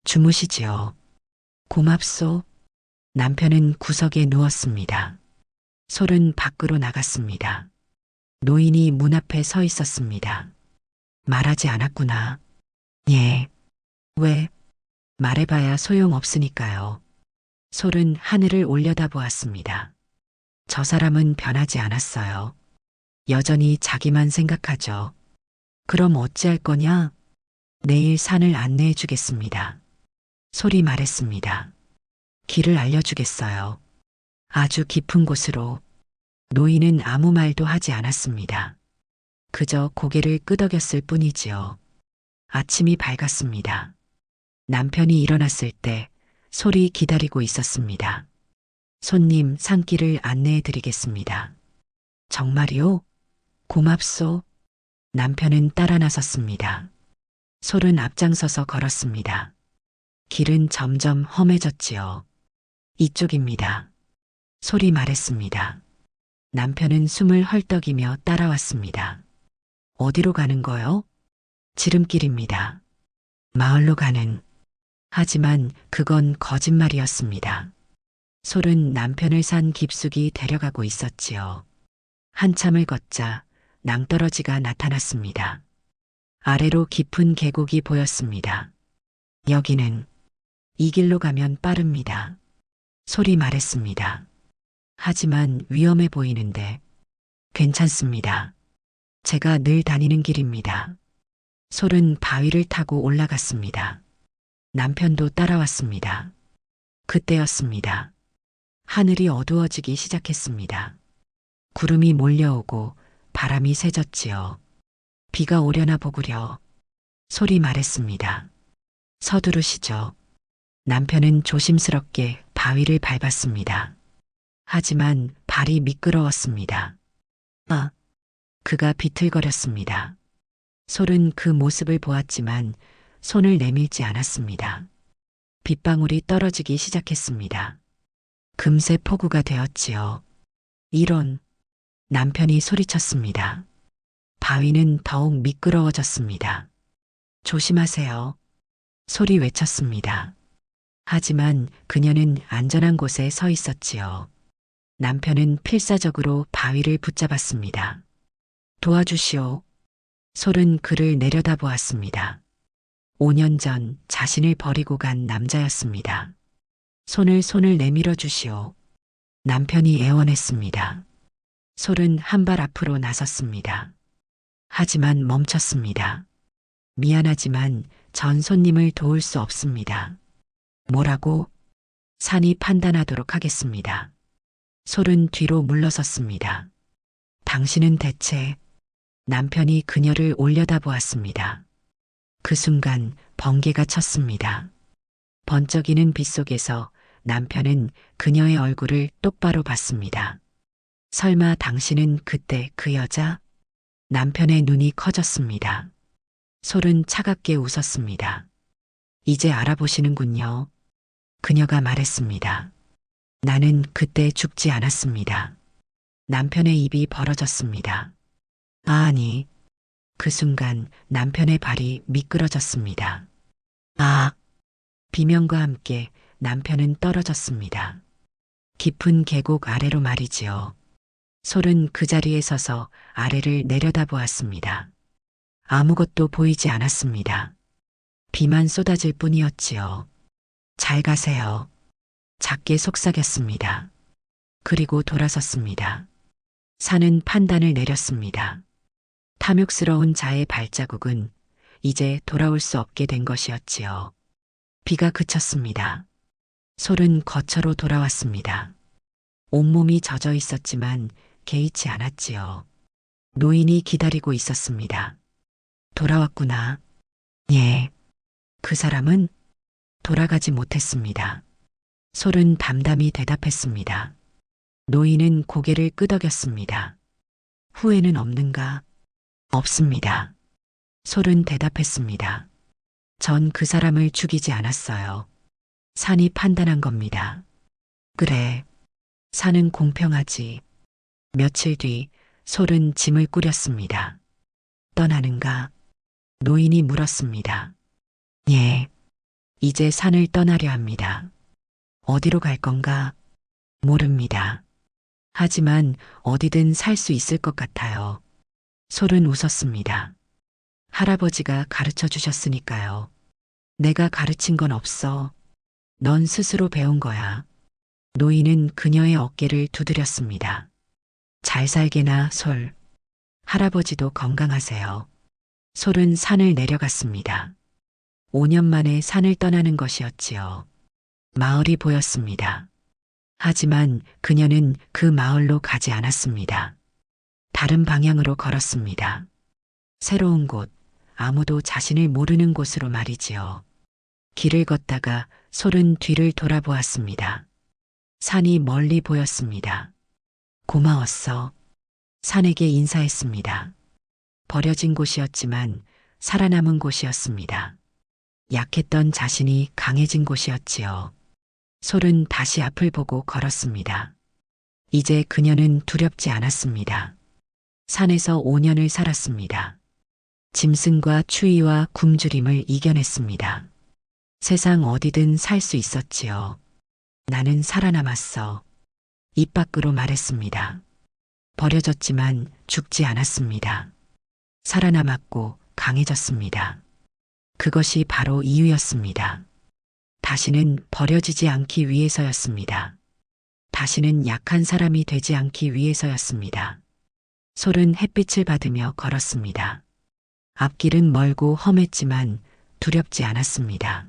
주무시지요. 고맙소. 남편은 구석에 누웠습니다. 솔은 밖으로 나갔습니다. 노인이 문 앞에 서 있었습니다. 말하지 않았구나. 예. 왜? 말해봐야 소용없으니까요. 솔은 하늘을 올려다보았습니다. 저 사람은 변하지 않았어요. 여전히 자기만 생각하죠. 그럼 어찌할 거냐? 내일 산을 안내해 주겠습니다. 솔이 말했습니다. 길을 알려주겠어요. 아주 깊은 곳으로. 노인은 아무 말도 하지 않았습니다. 그저 고개를 끄덕였을 뿐이지요. 아침이 밝았습니다. 남편이 일어났을 때 솔이 기다리고 있었습니다. 손님, 산길을 안내해 드리겠습니다. 정말이요? 고맙소. 남편은 따라 나섰습니다. 솔은 앞장서서 걸었습니다. 길은 점점 험해졌지요. 이쪽입니다. 솔이 말했습니다. 남편은 숨을 헐떡이며 따라왔습니다. 어디로 가는 거요? 지름길입니다. 마을로 가는. 하지만 그건 거짓말이었습니다. 솔은 남편을 산 깊숙이 데려가고 있었지요. 한참을 걷자 낭떠러지가 나타났습니다. 아래로 깊은 계곡이 보였습니다. 여기는 이 길로 가면 빠릅니다. 솔이 말했습니다. 하지만 위험해 보이는데. 괜찮습니다. 제가 늘 다니는 길입니다. 솔은 바위를 타고 올라갔습니다. 남편도 따라왔습니다. 그때였습니다. 하늘이 어두워지기 시작했습니다. 구름이 몰려오고 바람이 세졌지요. 비가 오려나 보구려. 소리 말했습니다. 서두르시죠. 남편은 조심스럽게 바위를 밟았습니다. 하지만 발이 미끄러웠습니다. 아, 그가 비틀거렸습니다. 솔은 그 모습을 보았지만 손을 내밀지 않았습니다. 빗방울이 떨어지기 시작했습니다. 금세 폭우가 되었지요. 이런, 남편이 소리쳤습니다. 바위는 더욱 미끄러워졌습니다. 조심하세요. 소리 외쳤습니다. 하지만 그녀는 안전한 곳에 서 있었지요. 남편은 필사적으로 바위를 붙잡았습니다. 도와주시오. 솔은 그를 내려다보았습니다. 5년 전 자신을 버리고 간 남자였습니다. 손을 내밀어 주시오. 남편이 애원했습니다. 솔은 한 발 앞으로 나섰습니다. 하지만 멈췄습니다. 미안하지만 전 손님을 도울 수 없습니다. 뭐라고? 산이 판단하도록 하겠습니다. 솔은 뒤로 물러섰습니다. 당신은 대체? 남편이 그녀를 올려다보았습니다. 그 순간 번개가 쳤습니다. 번쩍이는 빛 속에서 남편은 그녀의 얼굴을 똑바로 봤습니다. 설마 당신은 그때 그 여자? 남편의 눈이 커졌습니다. 솔은 차갑게 웃었습니다. 이제 알아보시는군요. 그녀가 말했습니다. 나는 그때 죽지 않았습니다. 남편의 입이 벌어졌습니다. 아니. 그 순간 남편의 발이 미끄러졌습니다. 아! 비명과 함께 남편은 떨어졌습니다. 깊은 계곡 아래로 말이지요. 솔은 그 자리에 서서 아래를 내려다보았습니다. 아무것도 보이지 않았습니다. 비만 쏟아질 뿐이었지요. 잘 가세요. 작게 속삭였습니다. 그리고 돌아섰습니다. 산은 판단을 내렸습니다. 탐욕스러운 자의 발자국은 이제 돌아올 수 없게 된 것이었지요. 비가 그쳤습니다. 솔은 거처로 돌아왔습니다. 온몸이 젖어 있었지만 개의치 않았지요. 노인이 기다리고 있었습니다. 돌아왔구나. 예. 그 사람은 돌아가지 못했습니다. 솔은 담담히 대답했습니다. 노인은 고개를 끄덕였습니다. 후회는 없는가? 없습니다. 솔은 대답했습니다. 전 그 사람을 죽이지 않았어요. 산이 판단한 겁니다. 그래. 산은 공평하지. 며칠 뒤 솔은 짐을 꾸렸습니다. 떠나는가? 노인이 물었습니다. 예. 이제 산을 떠나려 합니다. 어디로 갈 건가? 모릅니다. 하지만 어디든 살 수 있을 것 같아요. 솔은 웃었습니다. 할아버지가 가르쳐 주셨으니까요. 내가 가르친 건 없어. 넌 스스로 배운 거야. 노인은 그녀의 어깨를 두드렸습니다. 잘 살게나, 솔. 할아버지도 건강하세요. 솔은 산을 내려갔습니다. 5년 만에 산을 떠나는 것이었지요. 마을이 보였습니다. 하지만 그녀는 그 마을로 가지 않았습니다. 다른 방향으로 걸었습니다. 새로운 곳, 아무도 자신을 모르는 곳으로 말이지요. 길을 걷다가 솔은 뒤를 돌아보았습니다. 산이 멀리 보였습니다. 고마웠어. 산에게 인사했습니다. 버려진 곳이었지만 살아남은 곳이었습니다. 약했던 자신이 강해진 곳이었지요. 솔은 다시 앞을 보고 걸었습니다. 이제 그녀는 두렵지 않았습니다. 산에서 5년을 살았습니다. 짐승과 추위와 굶주림을 이겨냈습니다. 세상 어디든 살 수 있었지요. 나는 살아남았어. 입 밖으로 말했습니다. 버려졌지만 죽지 않았습니다. 살아남았고 강해졌습니다. 그것이 바로 이유였습니다. 다시는 버려지지 않기 위해서였습니다. 다시는 약한 사람이 되지 않기 위해서였습니다. 솔은 햇빛을 받으며 걸었습니다. 앞길은 멀고 험했지만 두렵지 않았습니다.